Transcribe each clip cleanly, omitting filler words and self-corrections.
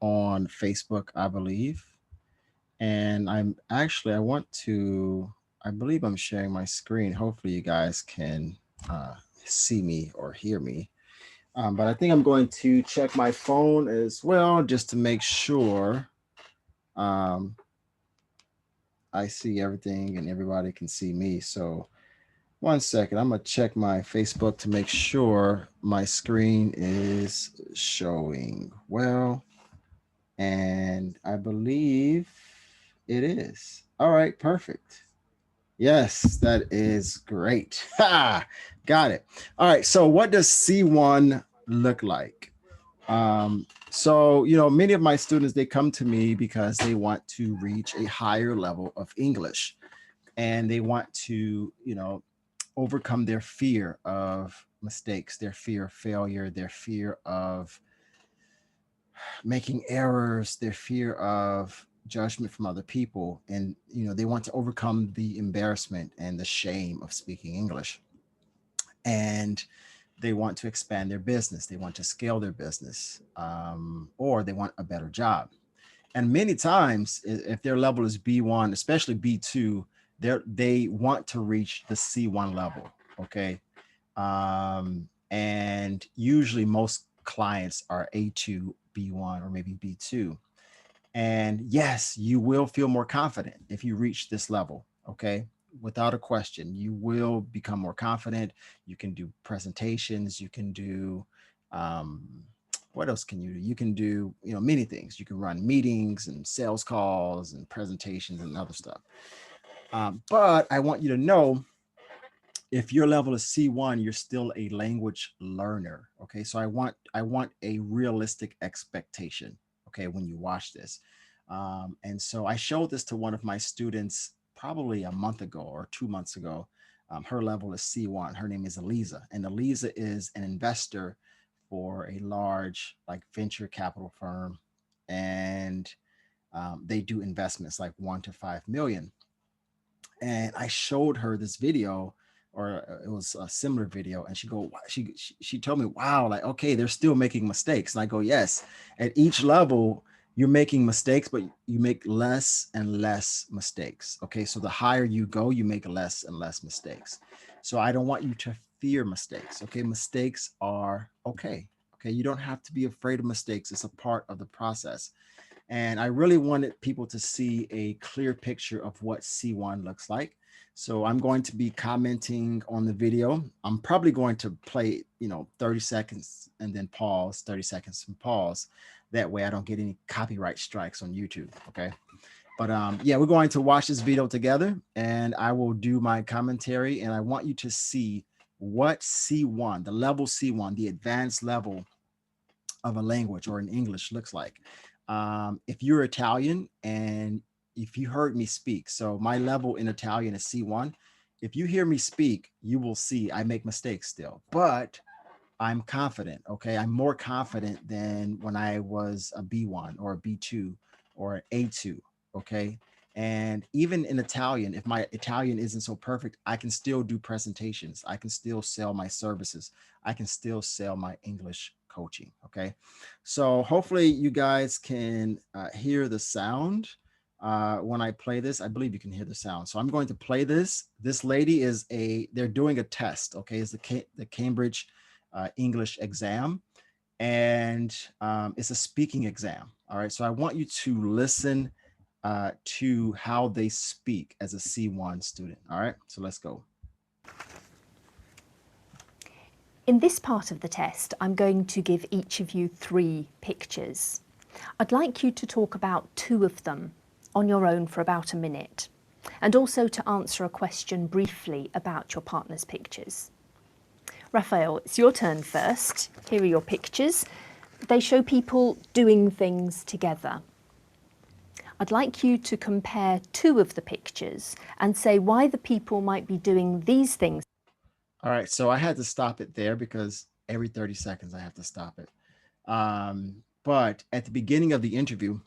on Facebook, I believe. And I want to, I believe I'm sharing my screen. Hopefully you guys can uh, see me or hear me. But I think I'm going to check my phone as well just to make sure um, I see everything and everybody can see me. So one second, I'm gonna check my Facebook to make sure my screen is showing well. And I believe it is. All right, perfect. Yes, that is great. Ha! Got it. All right, so what does C1 look like? Many of my students, they come to me because they want to reach a higher level of English and they want to, overcome their fear of mistakes, their fear of failure, their fear of making errors, their fear of judgment from other people. And, they want to overcome the embarrassment and the shame of speaking English. And they want to expand their business, they want to scale their business, or they want a better job. And many times, if their level is B1, especially B2, they want to reach the C1 level. Okay. And usually most clients are A2, B1, or maybe B2. And yes, you will feel more confident if you reach this level. Okay. Without a question, you will become more confident. You can do presentations. You can do, um, what else can you do? You can do, many things. You can run meetings and sales calls and presentations and other stuff. But I want you to know, if your level is C1, you're still a language learner. Okay. So I want a realistic expectation. Okay. When you watch this. And so I showed this to one of my students probably a month ago or 2 months ago. Her level is C1. Her name is Eliza. And Eliza is an investor for a large like venture capital firm. And they do investments like 1 to 5 million. And I showed her this video, or it was a similar video, and she told me, "Wow, like okay, they're still making mistakes." And I go, "Yes, at each level." You're making mistakes, but you make less and less mistakes. Okay. So the higher you go, you make less and less mistakes. So I don't want you to fear mistakes. Okay. Mistakes are okay. Okay. You don't have to be afraid of mistakes. It's a part of the process. And I really wanted people to see a clear picture of what C1 looks like. So I'm going to be commenting on the video. I'm probably going to play, 30 seconds and then pause, 30 seconds and pause. That way I don't get any copyright strikes on YouTube. Okay. But yeah, we're going to watch this video together and I will do my commentary. And I want you to see what C1, the level C1, the advanced level of a language or in English looks like. If you're Italian and if you heard me speak, so my level in Italian is C1. If you hear me speak, you will see I make mistakes still, but I'm confident. Okay. I'm more confident than when I was a B1 or a B2 or an A2. Okay. And even in Italian, if my Italian isn't so perfect, I can still do presentations. I can still sell my services. I can still sell my English coaching. Okay. So hopefully you guys can hear the sound. When I play this, I believe you can hear the sound. So I'm going to play this. This lady they're doing a test. Okay. It's the Cambridge English exam, and it's a speaking exam. All right. So I want you to listen to how they speak as a C1 student. All right. So let's go. In this part of the test, I'm going to give each of you 3 pictures. I'd like you to talk about 2 of them on your own for about a minute, and also to answer a question briefly about your partner's pictures. Raphael, it's your turn first. Here are your pictures. They show people doing things together. I'd like you to compare 2 of the pictures and say why the people might be doing these things. All right. So I had to stop it there because every 30 seconds I have to stop it. But at the beginning of the interview,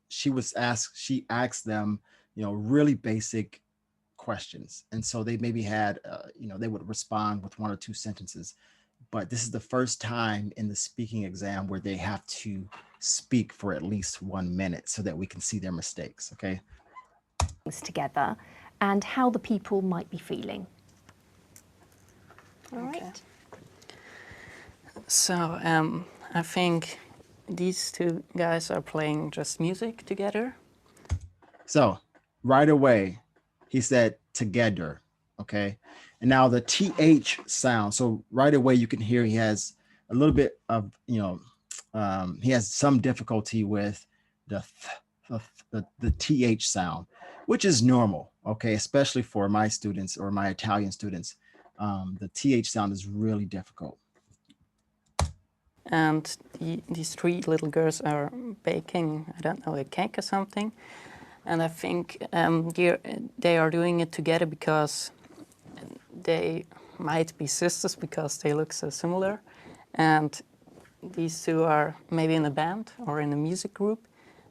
she asked them, really basic questions. And so they maybe had, they would respond with 1 or 2 sentences. but this is the first time in the speaking exam where they have to speak for at least 1 minute so that we can see their mistakes. Okay. Together and how the people might be feeling. All Okay. right. So I think these two guys are playing just music together. So right away, he said together. Okay. And now the TH sound. So right away, you can hear he has a little bit of, he has some difficulty with the TH sound, which is normal. Okay. Especially for my students or my Italian students. The TH sound is really difficult. And these three little girls are baking, I don't know, a cake or something. And I think they are doing it together because they might be sisters because they look so similar. And these two are maybe in a band or in a music group.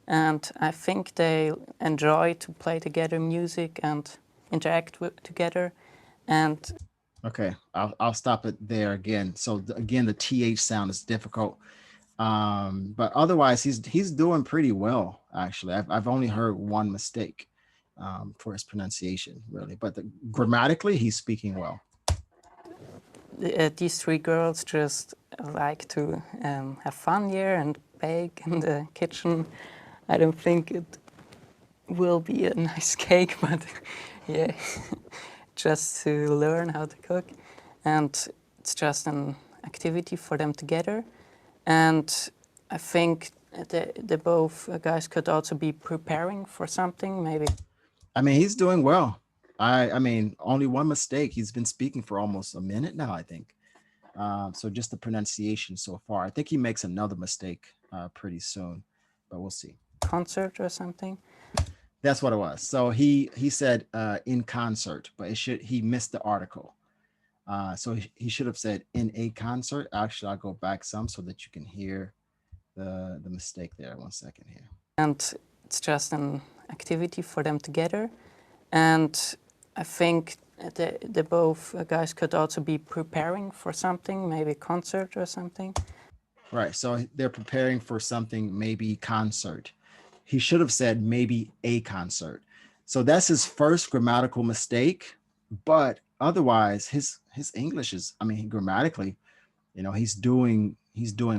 And I think they enjoy to play together music and interact together. And Okay, I'll stop it there again. So again, the TH sound is difficult, but otherwise he's doing pretty well actually. I've only heard one mistake for his pronunciation really, but grammatically he's speaking well. these three girls just like to have fun here and bake in the kitchen. I don't think it will be a nice cake, but yeah, just to learn how to cook. And it's just an activity for them together. And I think the both guys could also be preparing for something, maybe. I mean, he's doing well. I mean, only one mistake. He's been speaking for almost a minute now, I think. So just the pronunciation so far. I think he makes another mistake pretty soon, but we'll see. Concert or something. That's what it was. So he said in concert, but he missed the article. So he should have said in a concert. Actually, I'll go back some so that you can hear the mistake there. 1 second here. And it's just an activity for them together. And I think the both guys could also be preparing for something, maybe a concert or something. Right. So they're preparing for something, maybe concert. He should have said maybe a concert. So that's his first grammatical mistake. But otherwise, his English is, I mean, grammatically, he's doing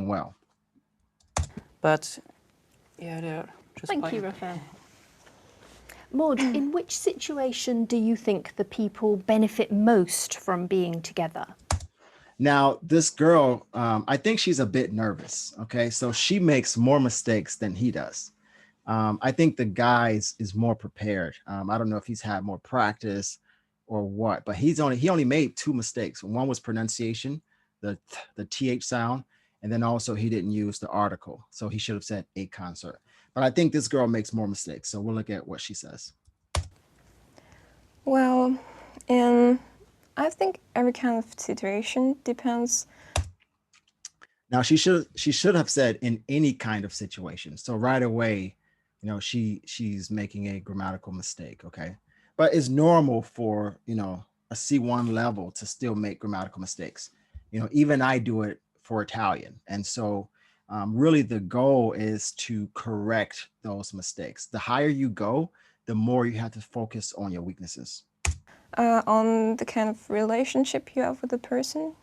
well. But yeah, they're just Thank you, playing. Raphael. Maud, in which situation do you think the people benefit most from being together? Now, this girl, I think she's a bit nervous. Okay. So she makes more mistakes than he does. I think the guy is more prepared. I don't know if he's had more practice or what, but he only made 2 mistakes. One was pronunciation, the TH sound, and then also he didn't use the article. So he should have said a concert. But I think this girl makes more mistakes. So we'll look at what she says. Well, I think every kind of situation depends. Now she should have said in any kind of situation. So right away, she's making a grammatical mistake. Okay. But it's normal for, a C1 level to still make grammatical mistakes. Even I do it for Italian. And so really the goal is to correct those mistakes. The higher you go, the more you have to focus on your weaknesses. On the kind of relationship you have with the person.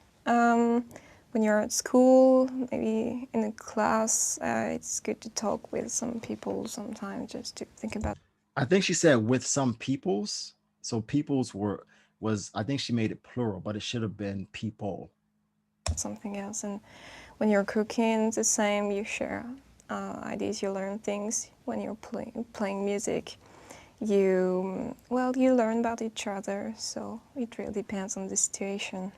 When you're at school, maybe in a class, it's good to talk with some people sometimes just to think about. I think she said with some peoples. So peoples was I think she made it plural, but it should have been people. Something else. And when you're cooking, it's the same. You share ideas, you learn things. When you're playing music, you learn about each other. So it really depends on the situation.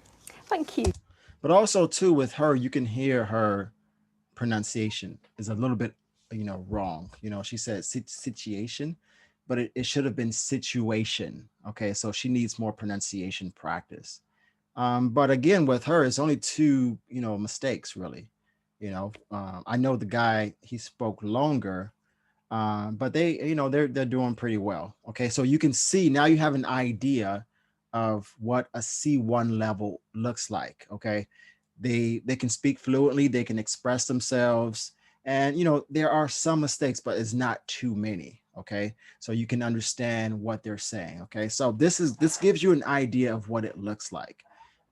Thank you. But also too with her, you can hear her pronunciation is a little bit, wrong. She said situation, but it should have been situation. Okay, so she needs more pronunciation practice. But again, with her, it's only 2, mistakes really. I know the guy, he spoke longer, but they're doing pretty well. Okay, so you can see now you have an idea of what a C1 level looks like. Okay, They can speak fluently, they can express themselves, and there are some mistakes, but it's not too many. Okay, so you can understand what they're saying. Okay, so this gives you an idea of what it looks like.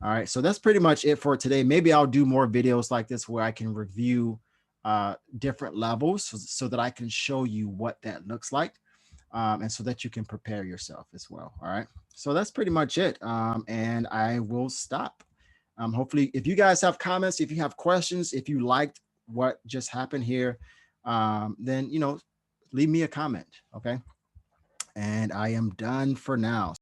All right, so that's pretty much it for today. Maybe I'll do more videos like this where I can review different levels, so that I can show you what that looks like, and so that you can prepare yourself as well. All right, so that's pretty much it, and I will stop. Hopefully, if you guys have comments, if you have questions, if you liked what just happened here, then leave me a comment. Okay, and I am done for now.